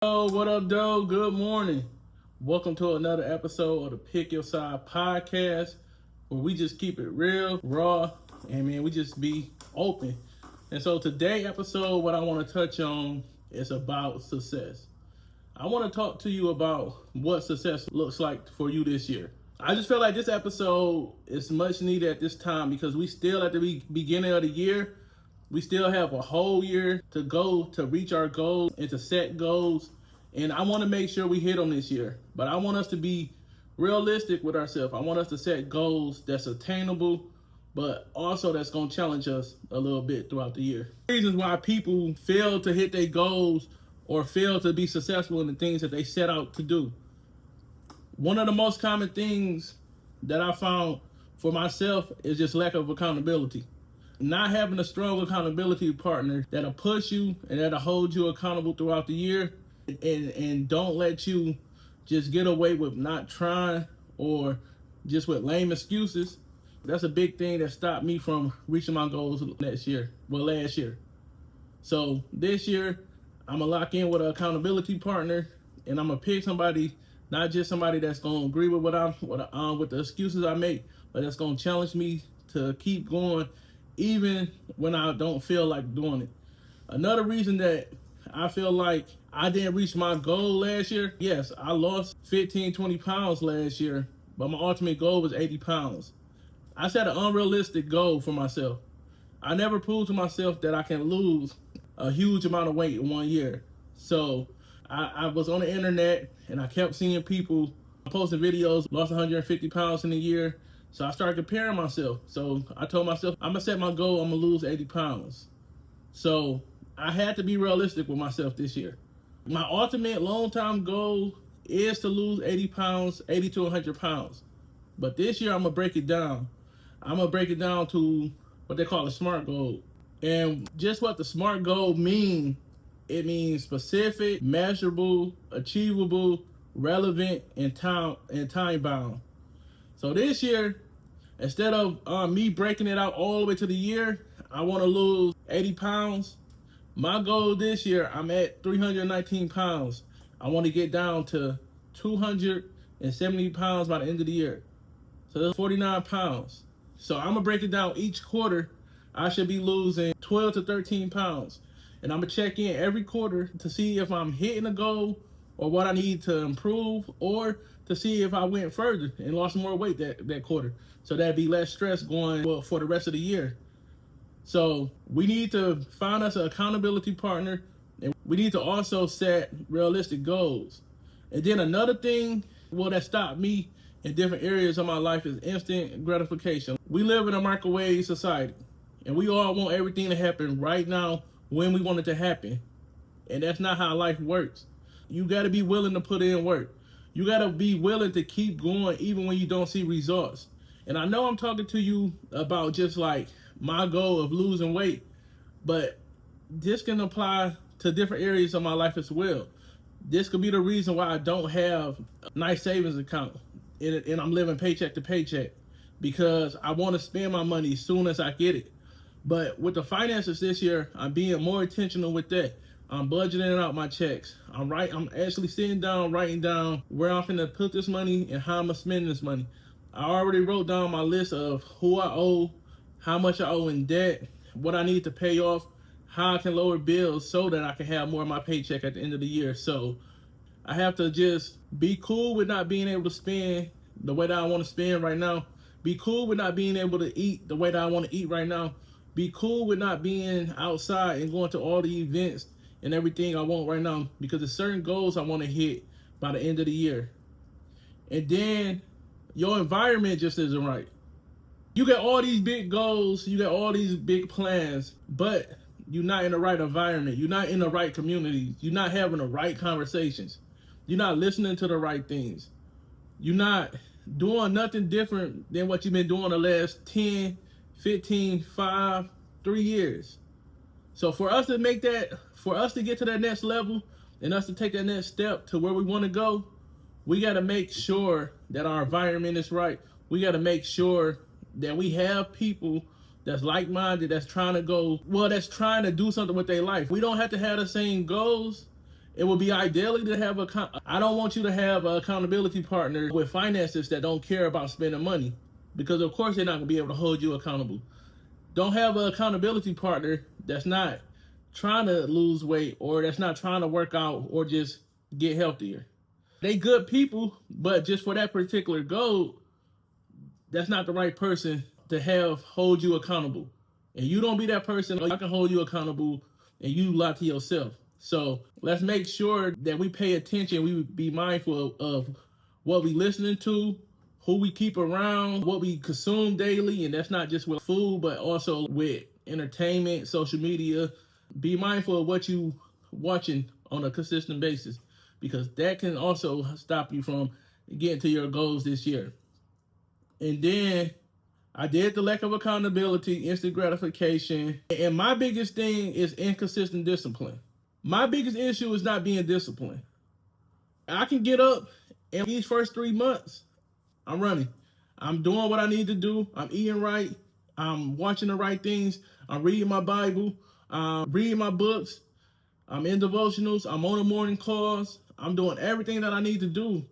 Oh, what up, Doe? Good morning. Welcome to another episode of the Pick Your Side podcast, where we just keep it real, raw, and we just be open. And so today episode, what I want to touch on is about success. I want to talk to you about what success looks like for you this year. I just feel like this episode is much needed at this time because we still at the beginning of the year. We still have a whole year to go to reach our goals and to set goals. And I want to make sure we hit them this year. But I want us to be realistic with ourselves. I want us to set goals that's attainable, but also that's going to challenge us a little bit throughout the year. Reasons why people fail to hit their goals or fail to be successful in the things that they set out to do. One of the most common things that I found for myself is just lack of accountability. Not having a strong accountability partner that'll push you and that'll hold you accountable throughout the year and don't let you just get away with not trying or just with lame excuses. That's a big thing that stopped me from reaching my goals last year. So this year, I'm gonna lock in with an accountability partner, and I'm gonna pick somebody, not just somebody that's gonna agree with with the excuses I make, but that's gonna challenge me to keep going even when I don't feel like doing it. Another reason that I feel like I didn't reach my goal last year, yes, I lost 15, 20 pounds last year, but my ultimate goal was 80 pounds. I set an unrealistic goal for myself. I never proved to myself that I can lose a huge amount of weight in 1 year. So I was on the internet and I kept seeing people posting videos, lost 150 pounds in a year. So I started comparing myself. So I told myself, I'm gonna set my goal, I'm gonna lose 80 pounds. So I had to be realistic with myself this year. My ultimate long-time goal is to lose 80 pounds, 80 to 100 pounds. But this year I'm gonna break it down. I'm gonna break it down to what they call a SMART goal. And just what the SMART goal means, it means specific, measurable, achievable, relevant, and time bound. So this year, instead of me breaking it out all the way to the year, I want to lose 80 pounds. My goal this year, I'm at 319 pounds. I want to get down to 270 pounds by the end of the year. So that's 49 pounds. So I'm going to break it down each quarter. I should be losing 12 to 13 pounds. And I'm going to check in every quarter to see if I'm hitting a goal or what I need to improve, or to see if I went further and lost more weight that quarter. So that'd be less stress going for the rest of the year. So we need to find us an accountability partner, and we need to also set realistic goals. And then another thing, that stopped me in different areas of my life is instant gratification. We live in a microwave society, and we all want everything to happen right now when we want it to happen. And that's not how life works. You got to be willing to put in work. You got to be willing to keep going even when you don't see results. And I know I'm talking to you about just like my goal of losing weight, but this can apply to different areas of my life as well. This could be the reason why I don't have a nice savings account and I'm living paycheck to paycheck, because I want to spend my money as soon as I get it. But with the finances this year, I'm being more intentional with that. I'm budgeting out my checks. I'm actually sitting down, writing down where I'm finna put this money and how I'm gonna spend this money. I already wrote down my list of who I owe, how much I owe in debt, what I need to pay off, how I can lower bills so that I can have more of my paycheck at the end of the year. So I have to just be cool with not being able to spend the way that I want to spend right now. Be cool with not being able to eat the way that I want to eat right now. Be cool with not being outside and going to all the events and everything I want right now, because there's certain goals I want to hit by the end of the year. And then your environment just isn't right. You got all these big goals, you got all these big plans, but you're not in the right environment. You're not in the right community. You're not having the right conversations. You're not listening to the right things. You're not doing nothing different than what you've been doing the last 10, 15, 5, 3 years. So for us to get to that next level and us to take that next step to where we want to go, we got to make sure that our environment is right. We got to make sure that we have people that's like-minded, that's trying to do something with their life. We don't have to have the same goals It would be ideally to have I don't want you to have an accountability partner with finances that don't care about spending money, because of course they're not gonna be able to hold you accountable. Don't have an accountability partner that's not trying to lose weight or that's not trying to work out or just get healthier. They good people, but just for that particular goal, that's not the right person to have hold you accountable. And you don't be that person, I can hold you accountable and you lie to yourself. So let's make sure that we pay attention, we be mindful of what we listening to, who we keep around, what we consume daily, and that's not just with food, but also with entertainment, social media. Be mindful of what you watching on a consistent basis, because that can also stop you from getting to your goals this year. And then I did the lack of accountability, instant gratification, and my biggest thing is inconsistent discipline. My biggest issue is not being disciplined. I can get up in these first 3 months, I'm running. I'm doing what I need to do. I'm eating right. I'm watching the right things. I'm reading my Bible. I'm reading my books. I'm in devotionals. I'm on the morning calls. I'm doing everything that I need to do.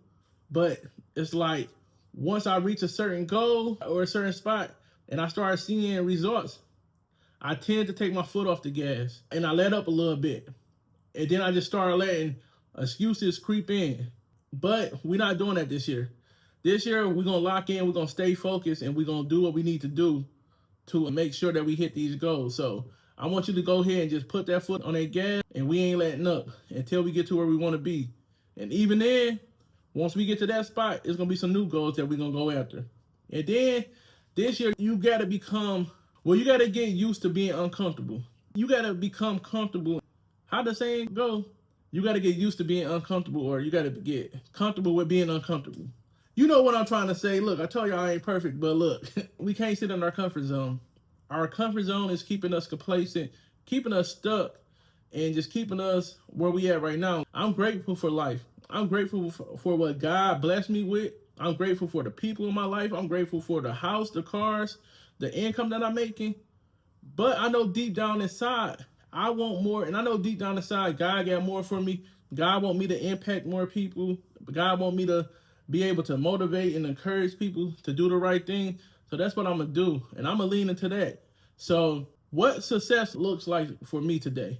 But it's like once I reach a certain goal or a certain spot and I start seeing results, I tend to take my foot off the gas and I let up a little bit. And then I just start letting excuses creep in. But we're not doing that this year. This year, we're going to lock in, we're going to stay focused, and we're going to do what we need to do to make sure that we hit these goals. So I want you to go ahead and just put that foot on that gas, and we ain't letting up until we get to where we want to be. And even then, once we get to that spot, it's going to be some new goals that we're going to go after. And then this year, you got to you got to get used to being uncomfortable. You got to become comfortable. How the saying go? You got to get used to being uncomfortable, or you got to get comfortable with being uncomfortable. You know what I'm trying to say. Look, I told you I ain't perfect, but look, we can't sit in our comfort zone. Our comfort zone is keeping us complacent, keeping us stuck, and just keeping us where we at right now. I'm grateful for life. I'm grateful for what God blessed me with. I'm grateful for the people in my life. I'm grateful for the house, the cars, the income that I'm making. But I know deep down inside, I want more. And I know deep down inside, God got more for me. God want me to impact more people. God want me to be able to motivate and encourage people to do the right thing. So that's what I'm going to do. And I'm going to lean into that. So what success looks like for me today?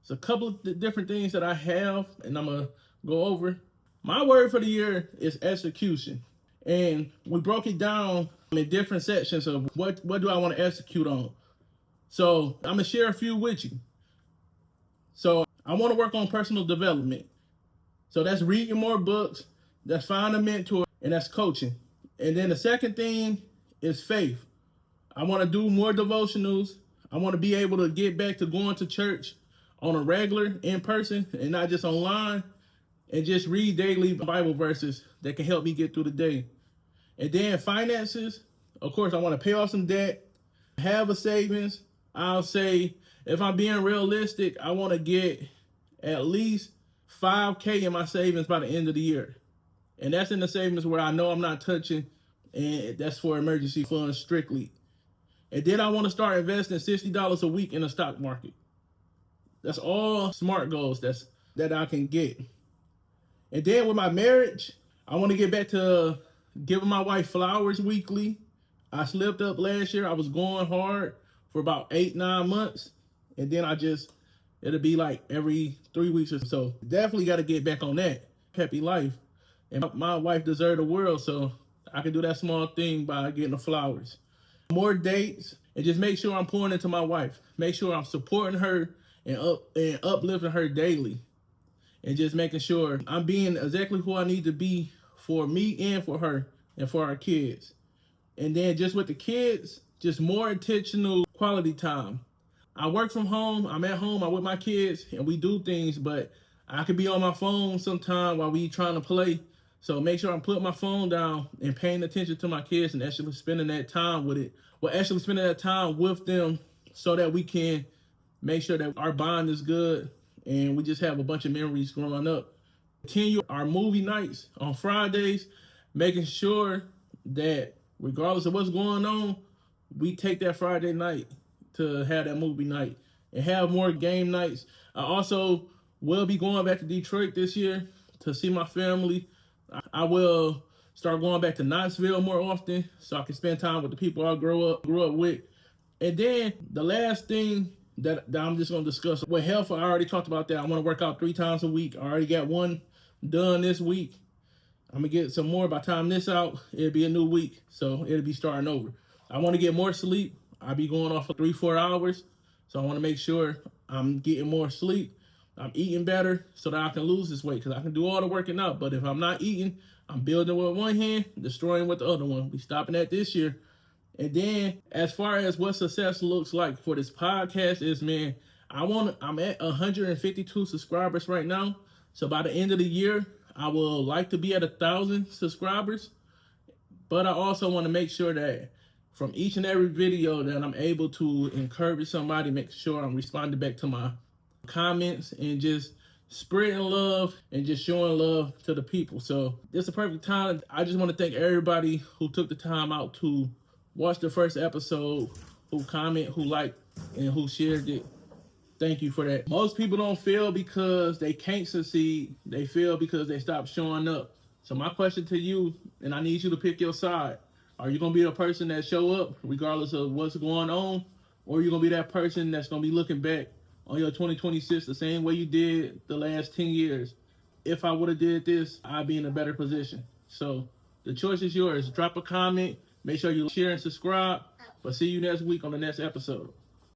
It's a couple of different things that I have, and I'm going to go over. My word for the year is execution. And we broke it down in different sections of what do I want to execute on. So I'm going to share a few with you. So I want to work on personal development. So that's reading more books, that's finding a mentor, and that's coaching. And then the second thing is faith. I want to do more devotionals. I want to be able to get back to going to church on a regular, in person, and not just online, and just read daily Bible verses that can help me get through the day. And then finances, of course, I want to pay off some debt, have a savings. I'll say, if I'm being realistic, I want to get at least $5,000 in my savings by the end of the year. And that's in the savings where I know I'm not touching, and that's for emergency funds strictly. And then I want to start investing $60 a week in the stock market. That's all smart goals that I can get. And then with my marriage, I want to get back to giving my wife flowers weekly. I slipped up last year. I was going hard for about 8-9 months. And then it'll be like every 3 weeks or so. Definitely got to get back on that. Happy life. And my wife deserves the world, so I can do that small thing by getting the flowers. More dates, and just make sure I'm pouring into my wife. Make sure I'm supporting her and uplifting her daily. And just making sure I'm being exactly who I need to be for me and for her and for our kids. And then just with the kids, just more intentional quality time. I work from home. I'm at home. I'm with my kids, and we do things, but I could be on my phone sometime while we trying to play. So make sure I'm putting my phone down and paying attention to my kids and actually spending that time with it. Well, actually spending that time with them so that we can make sure that our bond is good and we just have a bunch of memories growing up. Continue our movie nights on Fridays, making sure that regardless of what's going on, we take that Friday night to have that movie night and have more game nights. I also will be going back to Detroit this year to see my family. I will start going back to Knoxville more often so I can spend time with the people I grew up with. And then the last thing that I'm just gonna discuss with health, I already talked about that. I want to work out 3 times a week. I already got one done this week. I'm gonna get some more. By the time this out, it'll be a new week, so it'll be starting over. I want to get more sleep. I'll be going off for 3-4 hours, so I want to make sure I'm getting more sleep. I'm eating better so that I can lose this weight because I can do all the working out. But if I'm not eating, I'm building with one hand, destroying with the other one. We stopping that this year. And then as far as what success looks like for this podcast is, man, I'm at 152 subscribers right now. So by the end of the year, I will like to be at 1,000 subscribers. But I also want to make sure that from each and every video that I'm able to encourage somebody, make sure I'm responding back to my comments and just spreading love and just showing love to the people. So this is a perfect time. I just want to thank everybody who took the time out to watch the first episode, who comment, who liked, and who shared it. Thank you for that. Most people don't fail because they can't succeed. They fail because they stop showing up. So my question to you, and I need you to pick your side. Are you going to be the person that show up regardless of what's going on? Or are you going to be that person that's going to be looking back on your 2026 the same way you did the last 10 years? If I would have did this, I'd be in a better position. So the choice is yours. Drop a comment. Make sure you share and subscribe. But see you next week on the next episode.